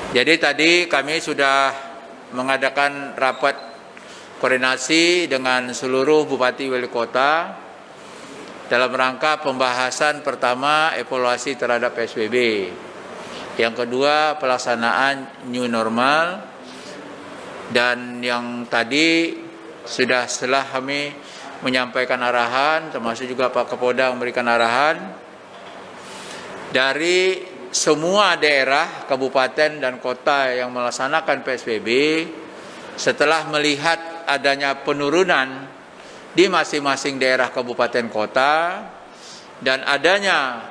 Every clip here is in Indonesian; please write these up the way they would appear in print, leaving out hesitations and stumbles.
Jadi tadi kami sudah mengadakan rapat koordinasi dengan seluruh bupati wali kota dalam rangka pembahasan pertama evaluasi terhadap PSBB. Yang kedua pelaksanaan new normal, dan yang tadi sudah setelah kami menyampaikan arahan, termasuk juga Pak Kapolda memberikan arahan dari semua daerah, kabupaten dan kota yang melaksanakan PSBB, setelah melihat adanya penurunan di masing-masing daerah kabupaten kota dan adanya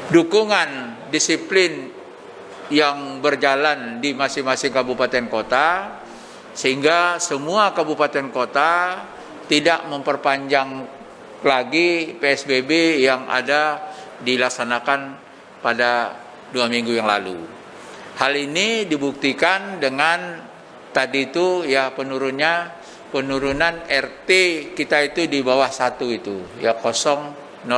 dukungan disiplin yang berjalan di masing-masing kabupaten kota, sehingga semua kabupaten kota tidak memperpanjang lagi PSBB yang ada dilaksanakan pada 2 minggu yang lalu. Hal ini dibuktikan dengan tadi itu ya penurunan RT kita itu di bawah 1 itu, ya 0,088.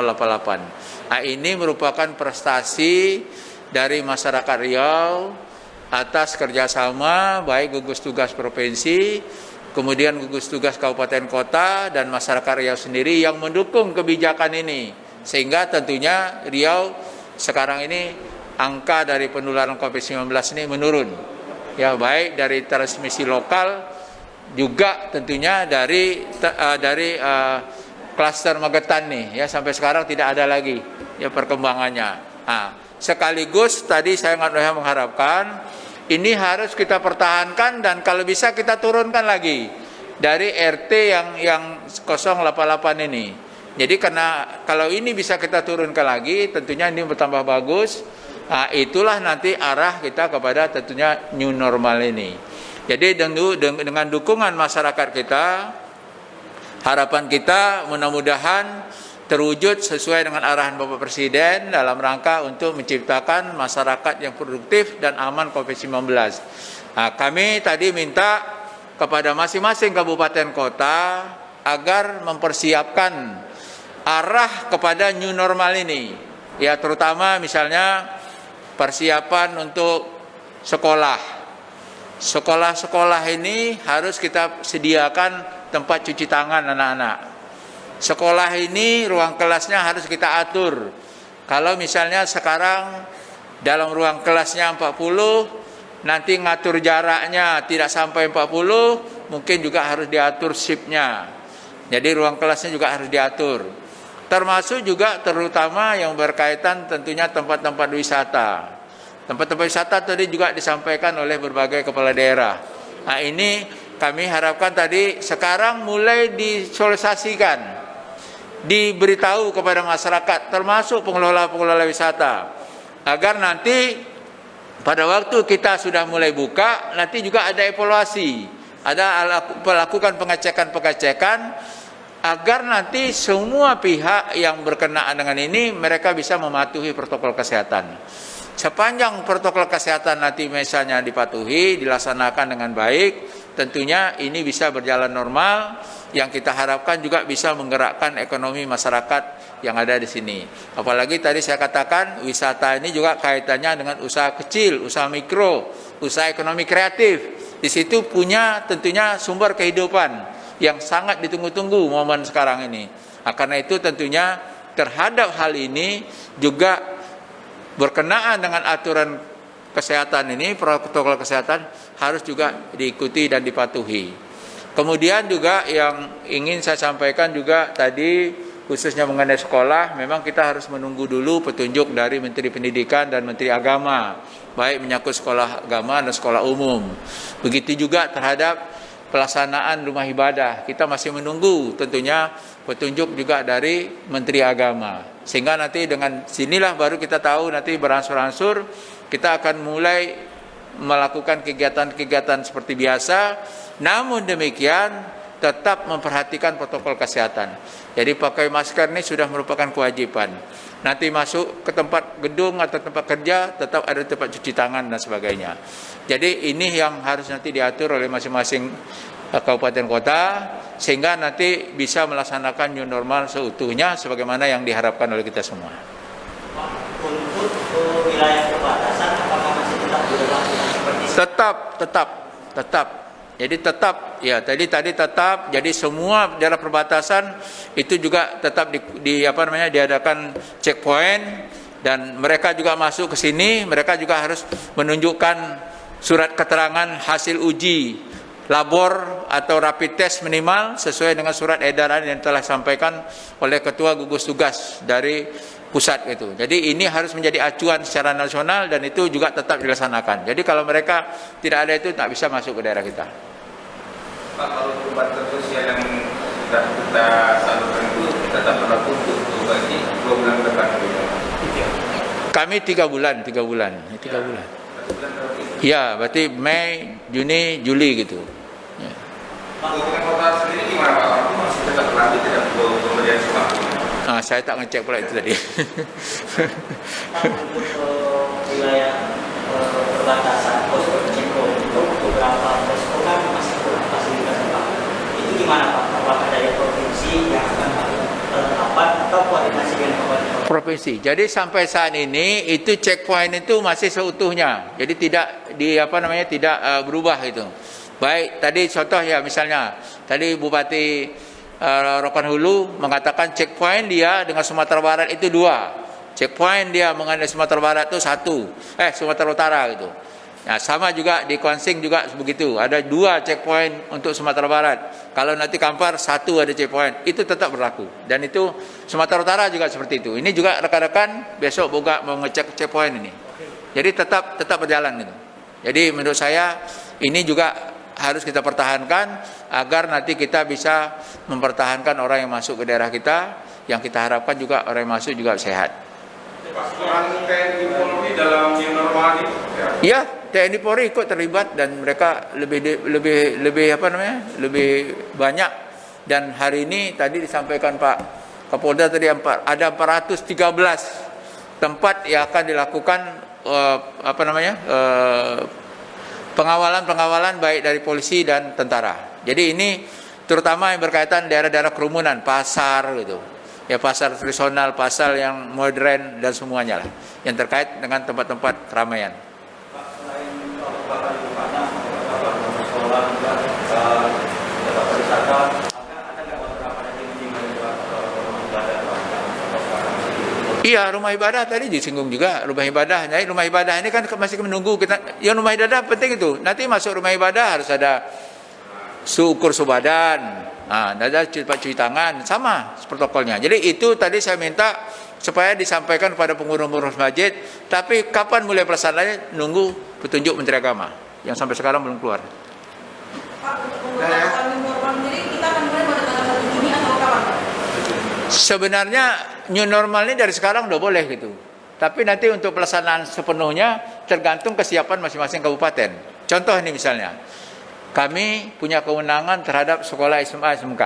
Nah, ini merupakan prestasi dari masyarakat Riau atas kerjasama baik gugus tugas provinsi, kemudian gugus tugas kabupaten kota dan masyarakat Riau sendiri yang mendukung kebijakan ini, sehingga tentunya Riau sekarang ini angka dari penularan COVID-19 ini menurun, ya, baik dari transmisi lokal juga tentunya dari klaster Magetan nih, ya, sampai sekarang tidak ada lagi ya perkembangannya. Nah, sekaligus tadi saya mengharapkan ini harus kita pertahankan dan kalau bisa kita turunkan lagi dari RT yang 088 ini. Jadi karena kalau ini bisa kita turunkan lagi, tentunya ini bertambah bagus. Nah, itulah nanti arah kita kepada tentunya new normal ini. Jadi dengan dukungan masyarakat kita, harapan kita mudah-mudahan terwujud sesuai dengan arahan Bapak Presiden dalam rangka untuk menciptakan masyarakat yang produktif dan aman COVID-19. Nah, kami tadi minta kepada masing-masing kabupaten kota agar mempersiapkan arah kepada new normal ini. Ya, terutama misalnya persiapan untuk sekolah. Sekolah-sekolah ini harus kita sediakan tempat cuci tangan anak-anak. Sekolah ini ruang kelasnya harus kita atur. Kalau misalnya sekarang dalam ruang kelasnya 40, nanti ngatur jaraknya tidak sampai 40, mungkin juga harus diatur shiftnya. Jadi ruang kelasnya juga harus diatur. Termasuk juga terutama yang berkaitan tentunya tempat-tempat wisata. Tempat-tempat wisata tadi juga disampaikan oleh berbagai kepala daerah. Nah, ini kami harapkan tadi sekarang mulai disosialisasikan, diberitahu kepada masyarakat termasuk pengelola-pengelola wisata agar nanti pada waktu kita sudah mulai buka nanti juga ada evaluasi, ada melakukan pengecekan agar nanti semua pihak yang berkenaan dengan ini mereka bisa mematuhi protokol kesehatan. Sepanjang protokol kesehatan nanti misalnya dipatuhi, dilaksanakan dengan baik, tentunya ini bisa berjalan normal, yang kita harapkan juga bisa menggerakkan ekonomi masyarakat yang ada di sini. Apalagi tadi saya katakan wisata ini juga kaitannya dengan usaha kecil, usaha mikro, usaha ekonomi kreatif. Di situ punya tentunya sumber kehidupan yang sangat ditunggu-tunggu momen sekarang ini. Nah, karena itu tentunya terhadap hal ini juga berkenaan dengan aturan kesehatan ini, protokol kesehatan harus juga diikuti dan dipatuhi. Kemudian juga yang ingin saya sampaikan juga tadi khususnya mengenai sekolah, memang kita harus menunggu dulu petunjuk dari Menteri Pendidikan dan Menteri Agama, baik menyangkut sekolah agama dan sekolah umum. Begitu juga terhadap pelaksanaan rumah ibadah, kita masih menunggu tentunya petunjuk juga dari Menteri Agama. Sehingga nanti dengan sinilah baru kita tahu nanti beransur-ansur kita akan mulai melakukan kegiatan-kegiatan seperti biasa. Namun demikian tetap memperhatikan protokol kesehatan. Jadi pakai masker ini sudah merupakan kewajiban. Nanti masuk ke tempat gedung atau tempat kerja tetap ada tempat cuci tangan dan sebagainya. Jadi ini yang harus nanti diatur oleh masing-masing kabupaten kota sehingga nanti bisa melaksanakan new normal seutuhnya sebagaimana yang diharapkan oleh kita semua. Untuk wilayah perbatasan apakah masih Tetap. Jadi tetap, ya tadi tetap. Jadi semua daerah perbatasan itu juga tetap diadakan checkpoint, dan mereka juga masuk ke sini, mereka juga harus menunjukkan surat keterangan hasil uji labor atau rapid test minimal sesuai dengan surat edaran yang telah disampaikan oleh Ketua Gugus Tugas dari pusat gitu. Jadi ini harus menjadi acuan secara nasional dan itu juga tetap dilaksanakan. Jadi kalau mereka tidak ada itu tak bisa masuk ke daerah kita. Pak, kalau pembatasan sosial yang sudah kita salurkan itu tetap berlaku untuk bagi 2 bulan ke depan. Kami 3 bulan. 3 bulan. Ya, berarti Mei, Juni, Juli gitu. Ya. Pak, untuk kota sendiri gimana Pak? Itu masih tetap berlaku tidak pemberian sembako? Saya tak ngecek pula itu tadi. Untuk wilayah perbatasan posko untuk beberapa posko kan masih kurang fasilitas Pak. Itu gimana Pak? Apakah dari provinsi yang akan melakukan penerapan atau koordinasi dengan kabupaten? Provinsi. Jadi sampai saat ini itu checkpoint itu masih seutuhnya. Jadi tidak tidak berubah itu. Baik tadi contoh ya, misalnya tadi Bupati Rokan Hulu mengatakan checkpoint dia dengan Sumatera Barat itu 2. Checkpoint dia mengenai Sumatera Barat itu 1. Sumatera Utara gitu. Nah, sama juga di Konsing juga begitu. Ada 2 checkpoint untuk Sumatera Barat. Kalau nanti Kampar 1 ada checkpoint. Itu tetap berlaku. Dan itu Sumatera Utara juga seperti itu. Ini juga rekan-rekan besok juga mau ngecek checkpoint ini. Jadi tetap berjalan gitu. Jadi menurut saya ini juga harus kita pertahankan agar nanti kita bisa mempertahankan orang yang masuk ke daerah kita. Yang kita harapkan juga orang yang masuk juga sehat. Pak, peran TNI Polri dalam new normal ini? Ya, TNI Polri ikut terlibat dan mereka lebih banyak. Dan hari ini tadi disampaikan Pak Kapolda tadi ada 413 tempat yang akan dilakukan pengawalan baik dari polisi dan tentara. Jadi ini terutama yang berkaitan daerah-daerah kerumunan, pasar gitu. Ya, pasar tradisional, pasar yang modern dan semuanya lah yang terkait dengan tempat-tempat keramaian. Pak, selain tempat wisata, sekolah, tempat wisata, ada nggak beberapa lagi rumah ibadah? Iya, rumah ibadah tadi disinggung juga, rumah ibadah. Jadi rumah ibadah ini kan masih menunggu kita. Yang rumah ibadah penting itu. Nanti masuk rumah ibadah harus ada ukur suhu badan. Ada cuci tangan, sama protokolnya. Jadi itu tadi saya minta supaya disampaikan kepada pengurus masjid. Tapi kapan mulai pelaksanaannya nunggu petunjuk Menteri Agama yang sampai sekarang belum keluar. Pak, untuk pembukaan new normal sendiri kita akan mulai pada tanggal 1 Juni atau kapan? Sebenarnya new normal ini dari sekarang udah boleh gitu. Tapi nanti untuk pelaksanaan sepenuhnya tergantung kesiapan masing-masing kabupaten. Contoh ini misalnya, kami punya kewenangan terhadap sekolah SMA SMK.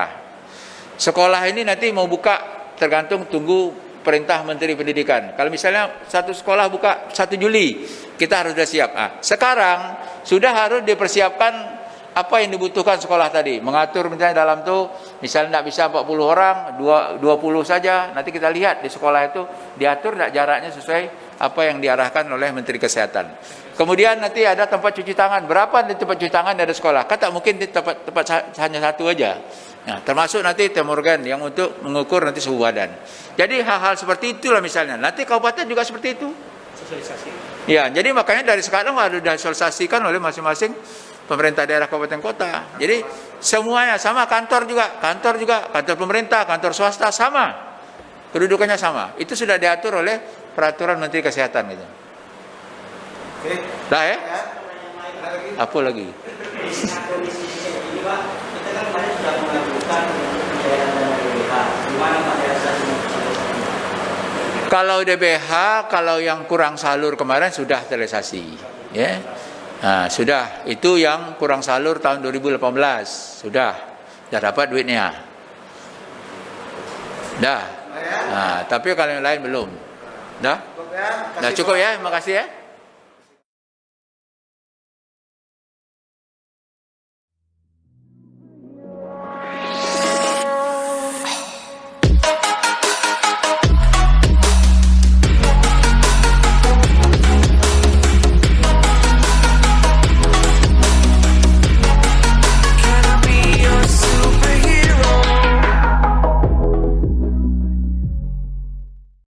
Sekolah ini nanti mau buka tergantung tunggu perintah Menteri Pendidikan. Kalau misalnya satu sekolah buka 1 Juli, kita harus sudah siap. Sekarang sudah harus dipersiapkan apa yang dibutuhkan sekolah tadi. Mengatur misalnya dalam tuh, misalnya tidak bisa 40 orang, 20 saja. Nanti kita lihat di sekolah itu diatur tidak jaraknya sesuai apa yang diarahkan oleh Menteri Kesehatan. Kemudian nanti ada tempat cuci tangan. Berapa di tempat cuci tangan ada sekolah? Kan tak mungkin di tempat hanya 1 aja. Nah, termasuk nanti termogan yang untuk mengukur nanti suhu badan. Jadi hal-hal seperti itulah misalnya. Nanti kabupaten juga seperti itu. Sosialisasi. Ya, jadi makanya dari sekarang harus disosialisasikan oleh masing-masing pemerintah daerah kabupaten kota. Jadi semuanya sama, kantor juga, kantor pemerintah, kantor swasta sama. Kedudukannya sama. Itu sudah diatur oleh peraturan Menteri Kesehatan gitu. Oke. Dah ya? Ada lagi? Apa lagi? Kondisi ini Pak, kita kan kemarin sudah mengajukan pencairan dana DBH. Gimana Pak realisasinya? Kalau DBH, kalau yang kurang salur kemarin sudah terrealisasi, ya. Nah, sudah. Itu yang kurang salur tahun 2018 sudah dapat duitnya. Dah. Nah, tapi kalau yang lain belum. Dah. Dah cukup ya, makasih ya.